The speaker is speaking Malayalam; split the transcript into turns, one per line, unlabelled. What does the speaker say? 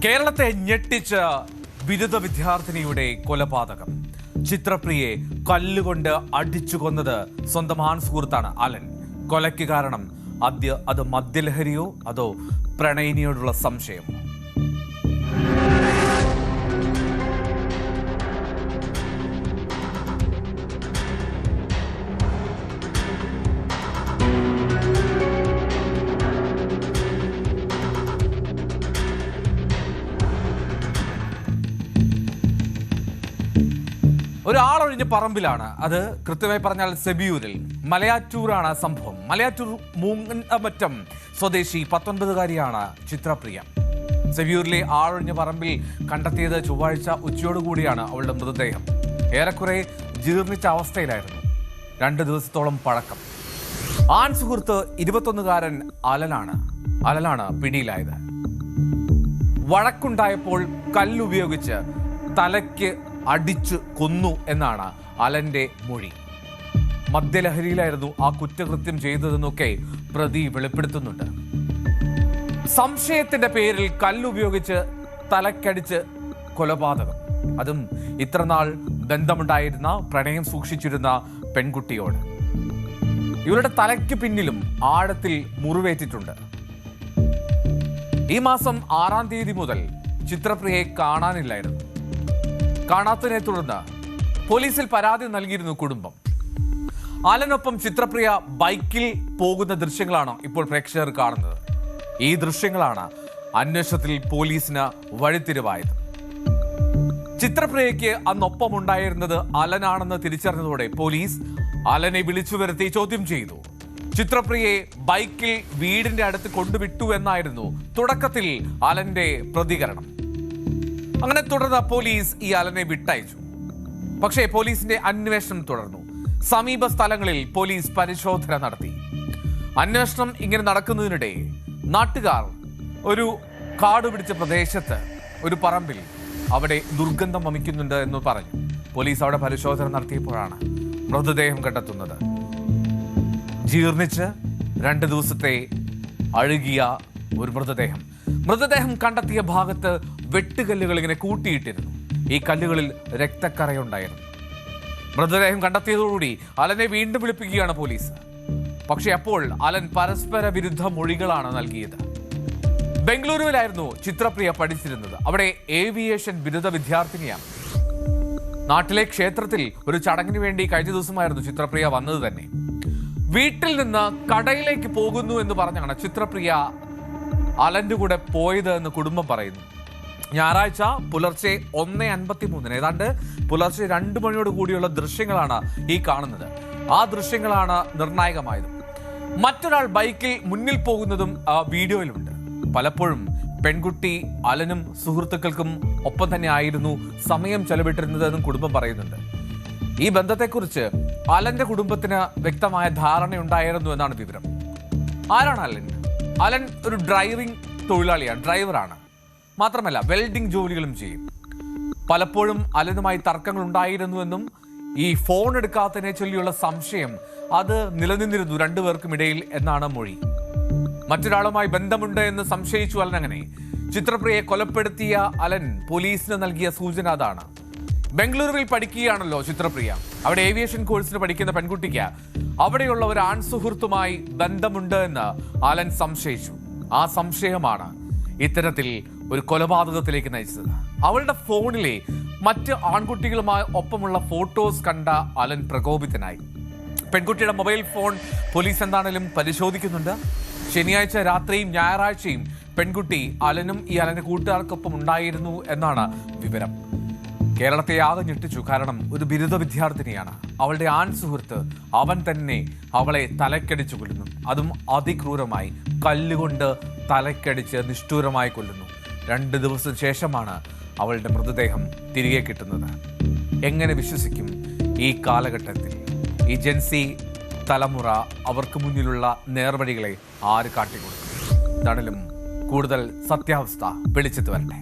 കേരളത്തെ ഞെട്ടിച്ച ബിരുദ വിദ്യാർത്ഥിനിയുടെ കൊലപാതകം. ചിത്രപ്രിയയെ കല്ലുകൊണ്ട് അടിച്ചു കൊന്നത് സ്വന്തം സുഹൃത്താണ് അലൻ. കൊലയ്ക്ക് കാരണം അത് മദ്യലഹരിയോ അതോ പ്രണയിനിയോടുള്ള സംശയമോ? ഒരാളൊഴിഞ്ഞ പറമ്പിലാണ്, അത് കൃത്യമായി പറഞ്ഞാൽ സെബിയൂരിൽ. മലയാറ്റൂരാണ് സംഭവം. മലയാറ്റൂർ മൂങ്ങമറ്റം സ്വദേശി 19-കാരിയാണ് ചിത്രപ്രിയ. സെബിയൂരിലെ ആളൊഴിഞ്ഞ പറമ്പിൽ കണ്ടെത്തിയത് ചൊവ്വാഴ്ച ഉച്ചയോടുകൂടിയാണ് അവളുടെ മൃതദേഹം. ഏറെക്കുറെ ജീർണിച്ച അവസ്ഥയിലായിരുന്നു. 2 ദിവസത്തോളം പഴക്കം. സുഹൃത്ത് 21-കാരൻ അലനാണ് പിടിയിലായത്. വഴക്കുണ്ടായപ്പോൾ കല്ലുപയോഗിച്ച് തലയ്ക്ക് അടിച്ചു കൊന്നു എന്നാണ് അലന്റെ മൊഴി. മദ്യലഹരിയിലായിരുന്നു ആ കുറ്റകൃത്യം ചെയ്തതെന്നൊക്കെ പ്രതി വെളിപ്പെടുത്തുന്നുണ്ട്. സംശയത്തിന്റെ പേരിൽ കല്ലുപയോഗിച്ച് തലക്കടിച്ച് കൊലപാതകം, അതും ഇത്രനാൾ ബന്ധമുണ്ടായിരുന്ന, പ്രണയം സൂക്ഷിച്ചിരുന്ന പെൺകുട്ടിയോട്. ഇവരുടെ തലയ്ക്ക് പിന്നിലും ആഴത്തിൽ മുറിവേറ്റിട്ടുണ്ട്. ഈ മാസം 6-ാം തീയതി മുതൽ ചിത്രപ്രിയയെ കാണാനില്ലായിരുന്നു. കാണാത്തതിനെ തുടർന്ന് പോലീസിൽ പരാതി നൽകിയിരുന്നു കുടുംബം. അലനൊപ്പം ചിത്രപ്രിയ ബൈക്കിൽ പോകുന്ന ദൃശ്യങ്ങളാണ് ഇപ്പോൾ പ്രേക്ഷകർ കാണുന്നത്. ഈ ദൃശ്യങ്ങളാണ് അന്വേഷണത്തിൽ പോലീസിന് വഴിത്തിരിവായത്. ചിത്രപ്രിയയ്ക്ക് അന്നൊപ്പമുണ്ടായിരുന്നത് അലനാണെന്ന് തിരിച്ചറിഞ്ഞതോടെ പോലീസ് അലനെ വിളിച്ചു വരുത്തി ചോദ്യം ചെയ്തു. ചിത്രപ്രിയയെ ബൈക്കിൽ വീടിന്റെ അടുത്ത് കൊണ്ടുവിട്ടു എന്നായിരുന്നു തുടക്കത്തിൽ അലന്റെ പ്രതികരണം. അങ്ങനെ തുടർന്ന് പോലീസ് ഈ അലനെ വിട്ടയച്ചു. പക്ഷേ പോലീസിന്റെ അന്വേഷണം തുടർന്നു. സമീപ സ്ഥലങ്ങളിൽ പോലീസ് പരിശോധന നടത്തി. അന്വേഷണം ഇങ്ങനെ നടക്കുന്നതിനിടെ നാട്ടുകാർ ഒരു കാട് പിടിച്ച പ്രദേശത്ത് ഒരു പറമ്പിൽ അവിടെ ദുർഗന്ധം വമിക്കുന്നുണ്ട് എന്ന് പറഞ്ഞു. പോലീസ് അവിടെ പരിശോധന നടത്തിയപ്പോഴാണ് മൃതദേഹം കണ്ടെത്തുന്നത്. ജീർണിച്ച് 2 ദിവസത്തെ അഴുകിയ ഒരു മൃതദേഹം കണ്ടെത്തിയ ഭാഗത്ത് വെട്ടുകല്ലുകൾ ഇങ്ങനെ കൂട്ടിയിട്ടിരുന്നു. ഈ കല്ലുകളിൽ രക്തക്കറയുണ്ടായിരുന്നു. മൃതദേഹം കണ്ടെത്തിയതോടുകൂടി അലനെ വീണ്ടും വിളിപ്പിക്കുകയാണ് പോലീസ്. പക്ഷെ അപ്പോൾ അലൻ പരസ്പര വിരുദ്ധ മൊഴികളാണ് നൽകിയത്. ബംഗളൂരുവിലായിരുന്നു ചിത്രപ്രിയ പഠിച്ചിരുന്നത്. അവിടെ ഏവിയേഷൻ ബിരുദ വിദ്യാർത്ഥിനിയാണ്. നാട്ടിലെ ക്ഷേത്രത്തിൽ ഒരു ചടങ്ങിന് വേണ്ടി കഴിഞ്ഞ ദിവസമായിരുന്നു ചിത്രപ്രിയ വന്നത് തന്നെ. വീട്ടിൽ നിന്ന് കടയിലേക്ക് പോകുന്നു എന്ന് പറഞ്ഞാണ് ചിത്രപ്രിയ അലന്റെ കൂടെ പോയത് എന്ന് കുടുംബം പറയുന്നു. ഞായറാഴ്ച പുലർച്ചെ 1:53, ഏതാണ്ട് പുലർച്ചെ 2 മണിയോട് കൂടിയുള്ള ദൃശ്യങ്ങളാണ് ഈ കാണുന്നത്. ആ ദൃശ്യങ്ങളാണ് നിർണായകമായത്. മറ്റൊരാൾ ബൈക്കിൽ മുന്നിൽ പോകുന്നതും ആ വീഡിയോയിലുണ്ട്. പലപ്പോഴും പെൺകുട്ടി അലനും സുഹൃത്തുക്കൾക്കും ഒപ്പം തന്നെ ആയിരുന്നു സമയം ചെലവിട്ടിരുന്നതെന്നും കുടുംബം പറയുന്നുണ്ട്. ഈ ബന്ധത്തെക്കുറിച്ച് അലന്റെ കുടുംബത്തിന് വ്യക്തമായ ധാരണയുണ്ടായിരുന്നു എന്നാണ് വിവരം. ആരാണ് അലൻ? അലൻ ഒരു ഡ്രൈവിംഗ് തൊഴിലാളിയാണ്, ഡ്രൈവറാണ്. മാത്രമല്ല വെൽഡിംഗ് ജോലികളും ചെയ്യും. പലപ്പോഴും അലനുമായി തർക്കങ്ങൾ ഉണ്ടായിരുന്നുവെന്നും ഈ ഫോൺ എടുക്കാത്തതിനെ ചൊല്ലിയുള്ള സംശയം അത് നിലനിന്നിരുന്നു 2 പേർക്കും ഇടയിൽ എന്നാണ് മൊഴി. മറ്റൊരാളുമായി ബന്ധമുണ്ട് എന്ന് സംശയിച്ചു അലൻ. അങ്ങനെ ചിത്രപ്രിയയെ കൊലപ്പെടുത്തിയ അലൻ പോലീസിന് നൽകിയ സൂചന അതാണ്. ബംഗളൂരുവിൽ പഠിക്കുകയാണല്ലോ ചിത്രപ്രിയ. അവിടെ ഏവിയേഷൻ കോഴ്സിന് പഠിക്കുന്ന പെൺകുട്ടിക്ക് അവിടെയുള്ള ഒരു സുഹൃത്തുമായി ബന്ധമുണ്ട് എന്ന് അലൻ സംശയിച്ചു. ആ സംശയമാണ് ഇത്തരത്തിൽ ഒരു കൊലപാതകത്തിലേക്ക് നയിച്ചത്. അവളുടെ ഫോണിലെ മറ്റ് ആൺകുട്ടികളുമായി ഒപ്പമുള്ള ഫോട്ടോസ് കണ്ട അലൻ പ്രകോപിതനായി. പെൺകുട്ടിയുടെ മൊബൈൽ ഫോൺ പോലീസ് എന്താണെങ്കിലും പരിശോധിക്കുന്നുണ്ട്. ശനിയാഴ്ച രാത്രിയും ഞായറാഴ്ചയും പെൺകുട്ടി അലനും ഈ അലന്റെ കൂട്ടുകാർക്കൊപ്പം ഉണ്ടായിരുന്നു എന്നാണ് വിവരം. കേരളത്തെ ആകെ ഞെട്ടിച്ചു. കാരണം ഒരു ബിരുദ വിദ്യാർത്ഥിനിയാണ്. അവളുടെ സുഹൃത്ത് അവൻ തന്നെ അവളെ തലക്കടിച്ചു കൊല്ലുന്നു. അതും അതിക്രൂരമായി, കല്ലുകൊണ്ട് തലക്കടിച്ച് നിഷ്ഠൂരമായി കൊല്ലുന്നു. 2 ദിവസത്തിന് ശേഷമാണ് അവളുടെ മൃതദേഹം തിരികെ കിട്ടുന്നത്. എങ്ങനെ വിശ്വസിക്കും ഈ കാലഘട്ടത്തിൽ? ഈ ജെൻസി തലമുറ അവർക്ക് മുന്നിലുള്ള നേർവഴികളെ ആര് കാട്ടിക്കൊടുക്കും? ഇതാണെങ്കിലും കൂടുതൽ സത്യാവസ്ഥ വെളിച്ചത്ത് വരട്ടെ.